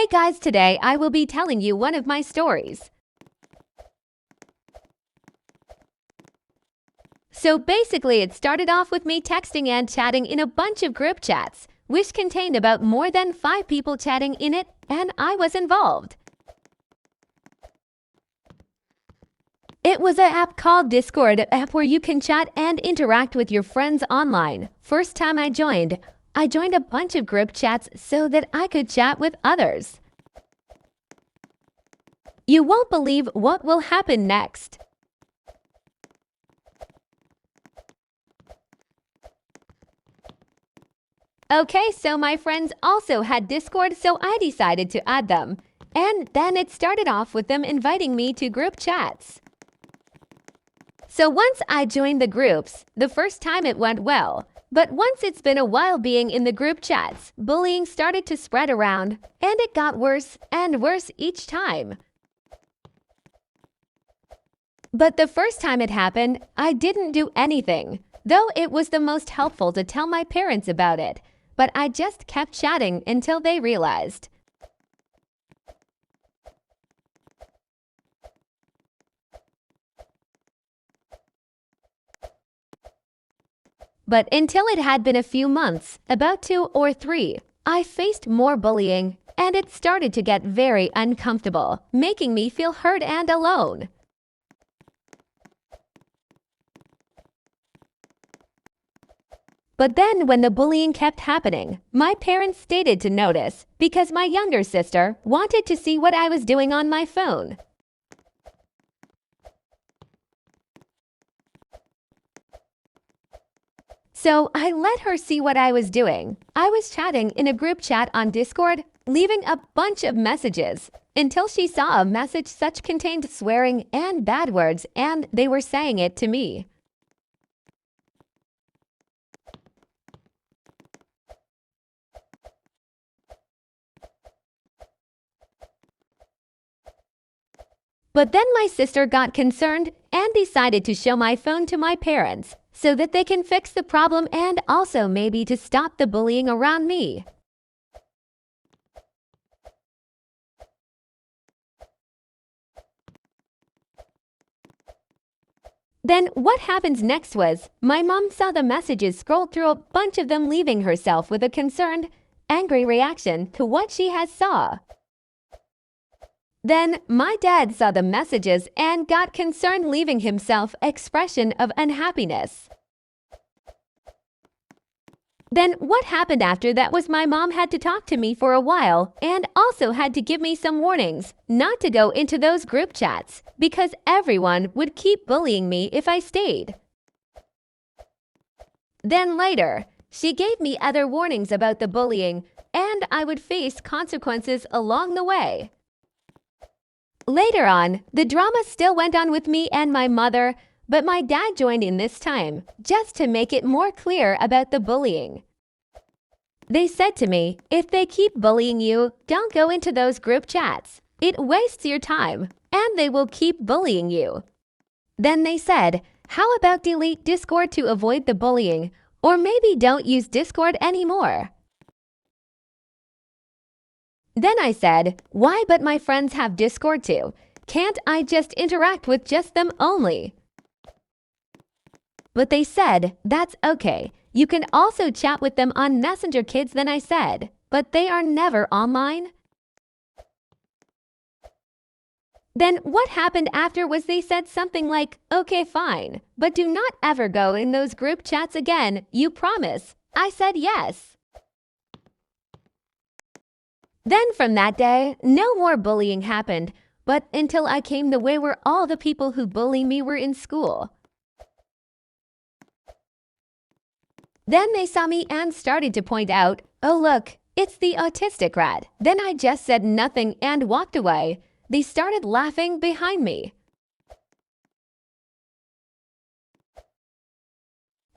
Hey guys, today I will be telling you one of my stories. So basically, it started off with me texting and chatting in a bunch of group chats, which contained about more than 5 people chatting in it, and I was involved. It was an app called Discord, an app where you can chat and interact with your friends online. First time I joined a bunch of group chats so that I could chat with others. You won't believe what will happen next. Okay, so my friends also had Discord, so I decided to add them. And then it started off with them inviting me to group chats. So once I joined the groups, the first time it went well. But once it's been a while being in the group chats, bullying started to spread around, and it got worse and worse each time. But the first time it happened, I didn't do anything, though it was the most helpful to tell my parents about it. But I just kept chatting until they realized. But until it had been a few months, about 2 or 3, I faced more bullying, and it started to get very uncomfortable, making me feel hurt and alone. But then when the bullying kept happening, my parents stated to notice because my younger sister wanted to see what I was doing on my phone. So I let her see what I was doing. I was chatting in a group chat on Discord, leaving a bunch of messages, until she saw a message such contained swearing and bad words, and they were saying it to me. But then my sister got concerned and decided to show my phone to my parents so that they can fix the problem and also maybe to stop the bullying around me. Then what happens next was, my mom saw the messages scrolled through a bunch of them, leaving herself with a concerned, angry reaction to what she has saw. Then my dad saw the messages and got concerned, leaving himself expression of unhappiness. Then what happened after that was my mom had to talk to me for a while and also had to give me some warnings not to go into those group chats because everyone would keep bullying me if I stayed. Then later, she gave me other warnings about the bullying and I would face consequences along the way. Later on, the drama still went on with me and my mother, but my dad joined in this time, just to make it more clear about the bullying. They said to me, if they keep bullying you, don't go into those group chats. It wastes your time, and they will keep bullying you. Then they said, how about delete Discord to avoid the bullying, or maybe don't use Discord anymore. Then I said, why but my friends have Discord too? Can't I just interact with just them only? But they said, that's okay. You can also chat with them on Messenger Kids. Then I said, but they are never online. Then what happened after was they said something like, okay, fine, but do not ever go in those group chats again, you promise? I said yes. Then from that day, no more bullying happened, but until I came the way where all the people who bully me were in school. Then they saw me and started to point out, oh look, it's the autistic rat. Then I just said nothing and walked away. They started laughing behind me.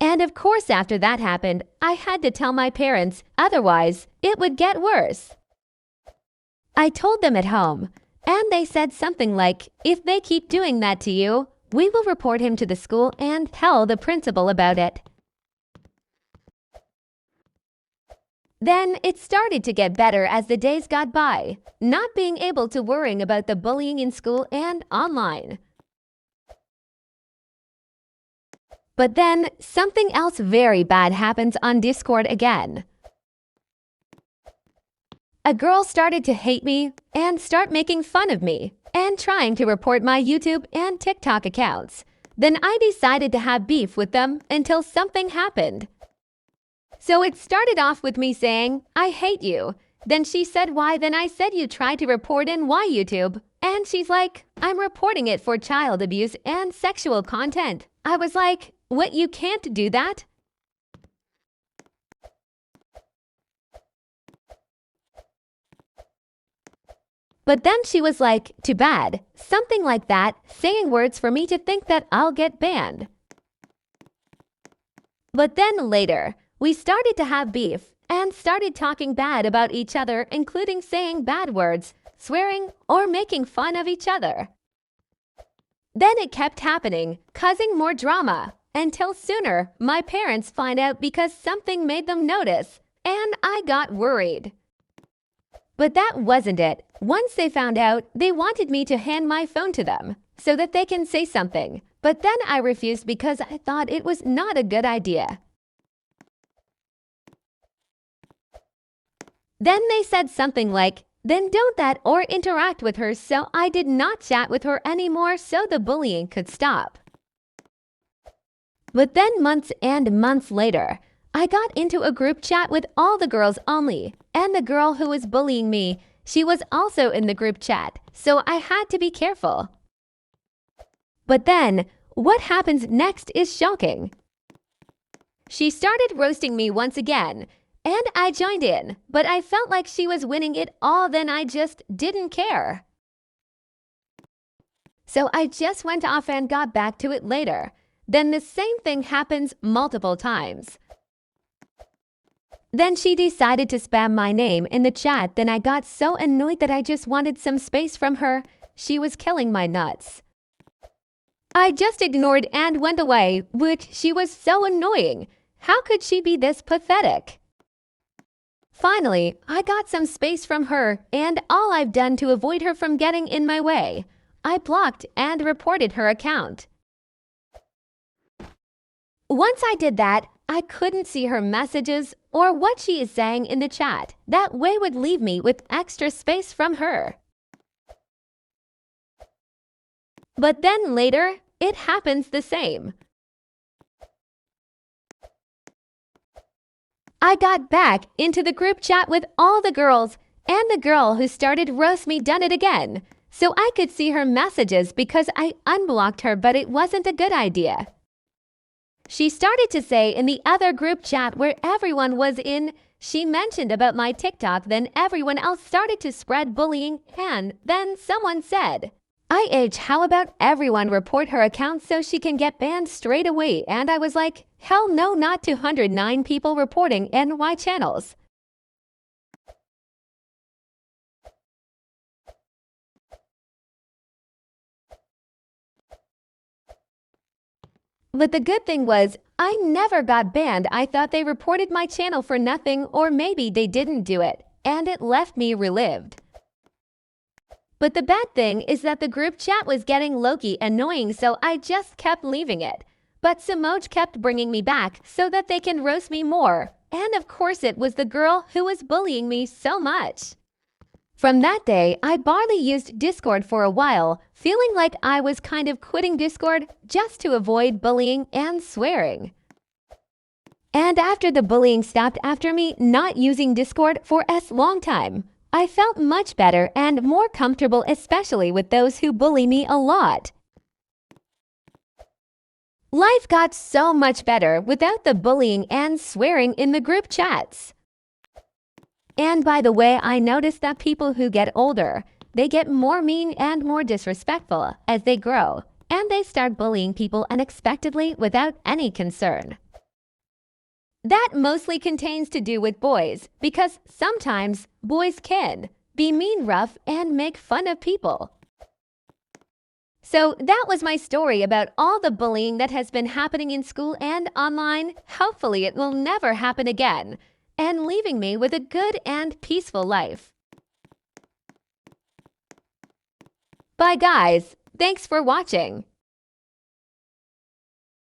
And of course after that happened, I had to tell my parents, otherwise it would get worse. I told them at home, and they said something like, if they keep doing that to you, we will report him to the school and tell the principal about it. Then it started to get better as the days got by, not being able to worrying about the bullying in school and online. But then something else very bad happens on Discord again. A girl started to hate me and start making fun of me and trying to report my YouTube and TikTok accounts. Then I decided to have beef with them until something happened. So it started off with me saying, "I hate you." Then she said, "Why?" Then I said, "You tried to report in why YouTube?" And she's like, "I'm reporting it for child abuse and sexual content." I was like, "What? You can't do that?" But then she was like, "Too bad," something like that, saying words for me to think that I'll get banned. But then later, we started to have beef and started talking bad about each other, including saying bad words, swearing, or making fun of each other. Then it kept happening, causing more drama, until sooner my parents find out because something made them notice, and I got worried. But that wasn't it. Once they found out, they wanted me to hand my phone to them so that they can say something. But then I refused because I thought it was not a good idea. Then they said something like, "Then don't that or interact with her," so I did not chat with her anymore so the bullying could stop. But then months and months later, I got into a group chat with all the girls only, and the girl who was bullying me, she was also in the group chat, so I had to be careful. But then, what happens next is shocking. She started roasting me once again, and I joined in, but I felt like she was winning it all, then I just didn't care. So I just went off and got back to it later. Then the same thing happens multiple times. Then she decided to spam my name in the chat. Then I got so annoyed that I just wanted some space from her. She was killing my nuts. I just ignored and went away, which she was so annoying. How could she be this pathetic? Finally, I got some space from her, and all I've done to avoid her from getting in my way, I blocked and reported her account. Once I did that, I couldn't see her messages or what she is saying in the chat. That way would leave me with extra space from her. But then later, it happens the same. I got back into the group chat with all the girls, and the girl who started roast me done it again. So I could see her messages because I unblocked her, but it wasn't a good idea. She started to say in the other group chat where everyone was in, she mentioned about my TikTok, then everyone else started to spread bullying, and then someone said, how about everyone report her account so she can get banned straight away? And I was like, hell no, not 209 people reporting NY channels. But the good thing was, I never got banned. I thought they reported my channel for nothing, or maybe they didn't do it, and it left me relived. But the bad thing is that the group chat was getting low-key annoying, so I just kept leaving it. But Simoj kept bringing me back so that they can roast me more. And of course it was the girl who was bullying me so much. From that day, I barely used Discord for a while, feeling like I was kind of quitting Discord just to avoid bullying and swearing. And after the bullying stopped after me not using Discord for a long time, I felt much better and more comfortable, especially with those who bully me a lot. Life got so much better without the bullying and swearing in the group chats. And by the way, I noticed that people who get older, they get more mean and more disrespectful as they grow, and they start bullying people unexpectedly without any concern. That mostly contains to do with boys, because sometimes boys can be mean, rough, and make fun of people. So that was my story about all the bullying that has been happening in school and online. Hopefully it will never happen again. and leaving me with a good and peaceful life. Bye guys, thanks for watching.